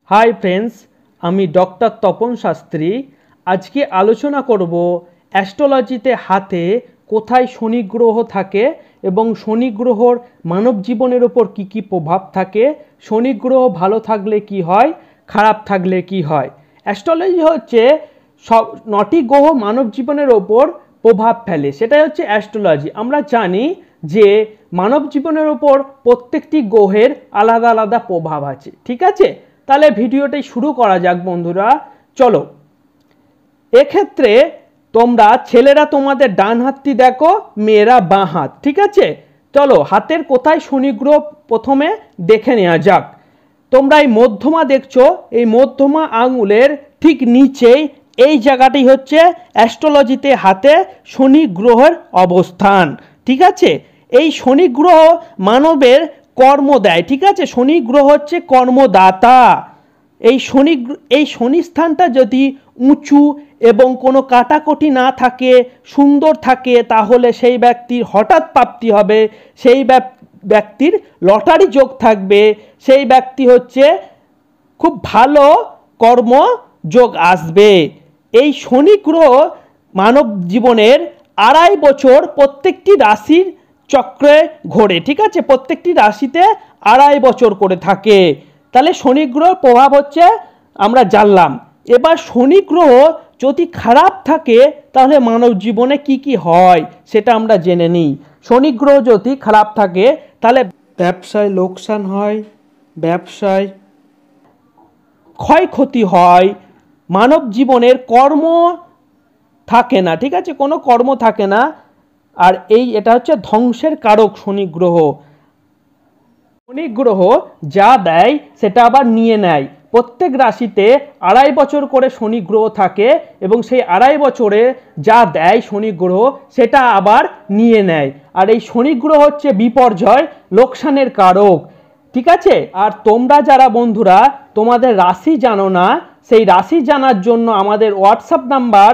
Hi friends आमी doctor तपन शास्त्री आज के आलोचना करब एस्ट्रोलॉजीते हाथे कोथाय शनि ग्रह थाके एबं शनि ग्रहर मानव जीवनेर ओपर की प्रभाव थाके शनि ग्रह भालो थाकले कि हय खाराप थाकले कि हय। एस्ट्रोलॉजी हच्छे सब 9टी ग्रह मानव जीवनेर ओपर प्रभाव फेले सेटाई हच्छे एस्ट्रोलॉजी। आमरा जानी जे मानव जीवनेर ओपर प्रत्येकटी ग्रहेर आलादा आलादा प्रभाव आछे। ठीक आछे, ताहले भिडियोटी शुरू करा जाक बंधुरा। चलो एक्षेत्रे तोमरा छेलेरा तोमादेर डान हाथटी देखो, मेयेरा बाँ हाथ। ठीक आछे, चलो हाथेर कोथाय शनि ग्रह प्रथमे देखे नेওয়া যাক। তোমরা এই মধ্যমা দেখছো, এই মধ্যমা আঙ্গুলের ঠিক নিচেই এই জায়গাটাই হচ্ছে অ্যাস্ট্রোলজিতে হাতে শনি গ্রহের অবস্থান। ঠিক আছে, এই শনি গ্রহ মানবের কর্ম দেয়। ঠিক আছে, শনি গ্রহ হচ্ছে কর্মদাতা। এই শনি স্থানটা যদি উঁচু এবং কোনো কাটাকুটি না থাকে, সুন্দর থাকে, তাহলে সেই ব্যক্তির হঠাৎ প্রাপ্তি হবে, সেই ব্যক্তির লটারি যোগ থাকবে, সেই ব্যক্তি হচ্ছে খুব ভালো কর্ম যোগ আসবে। এই শনি গ্রহ মানব জীবনের 2.5 বছর প্রত্যেকটি রাশির চক্রে ঘোরে। ঠিক আছে, প্রত্যেকটি রাশিতে 2.5 বছর করে থাকে। তাহলে শনি গ্রহের প্রভাব হচ্ছে আমরা জানলাম। এবার শনি গ্রহ যদি খারাপ থাকে তাহলে মানব জীবনে কি হয় সেটা আমরা জেনে নিই। শনি গ্রহ যদি খারাপ থাকে তাহলে ব্যবসায় লোকসান হয়, ব্যবসায় ক্ষয়ক্ষতি হয়, মানব জীবনের কর্ম থাকে না। ঠিক আছে, কোনো কর্ম থাকে না। আর এটা হচ্ছে ধ্বংসের কারক শনি গ্রহ। শনি গ্রহ যা দেয় সেটা আবার নিয়ে নেয়। প্রত্যেক রাশিতে 2.5 বছর করে শনি গ্রহ থাকে এবং সেই 2.5 বছরে যা দেয় শনি গ্রহ সেটা আবার নিয়ে নেয়। আর এই শনি গ্রহ হচ্ছে বিপর্যয়, লোকসানের কারক। ঠিক আছে, আর তোমরা যারা বন্ধুরা তোমাদের রাশি জানো না, সেই রাশি জানার জন্য আমাদের হোয়াটসঅ্যাপ নাম্বার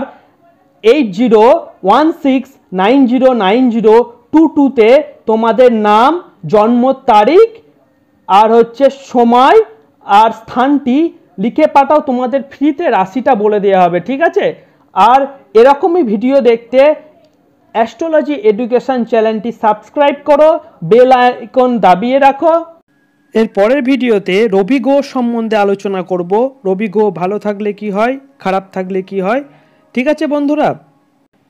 8016909022 তোমাদের নাম, জন্ম তারিখ আর হচ্ছে সময় আর স্থানটি লিখে পাঠাও, তোমাদের ফ্রিতে রাশিটা বলে দেওয়া হবে। ঠিক আছে, আর এরকমই ভিডিও দেখতে অ্যাস্ট্রোলজি এডুকেশন চ্যানেলটি সাবস্ক্রাইব করো, বেল আইকন দাবিয়ে রাখো। এর পরের ভিডিওতে রবি গ্রহ সম্বন্ধে আলোচনা করব। রবি গ্রহ ভালো থাকলে কি হয়, খারাপ থাকলে কি হয়। ঠিক আছে বন্ধুরা,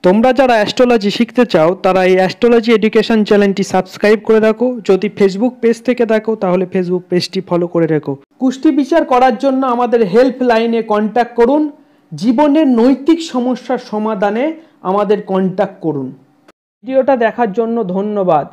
তোমরা যারা অ্যাস্ট্রোলজি শিখতে চাও তারা এই অ্যাস্ট্রোলজি এডুকেশন চ্যানেলটি সাবস্ক্রাইব করে রাখো। যদি ফেসবুক পেজ থেকে দেখো তাহলে ফেসবুক পেজটি ফলো করে রাখো। কুষ্টি বিচার করার জন্য আমাদের হেল্প লাইনে কন্ট্যাক্ট করুন। জীবনের নৈতিক সমস্যার সমাধানে আমাদের কন্ট্যাক্ট করুন। ভিডিওটা দেখার জন্য ধন্যবাদ।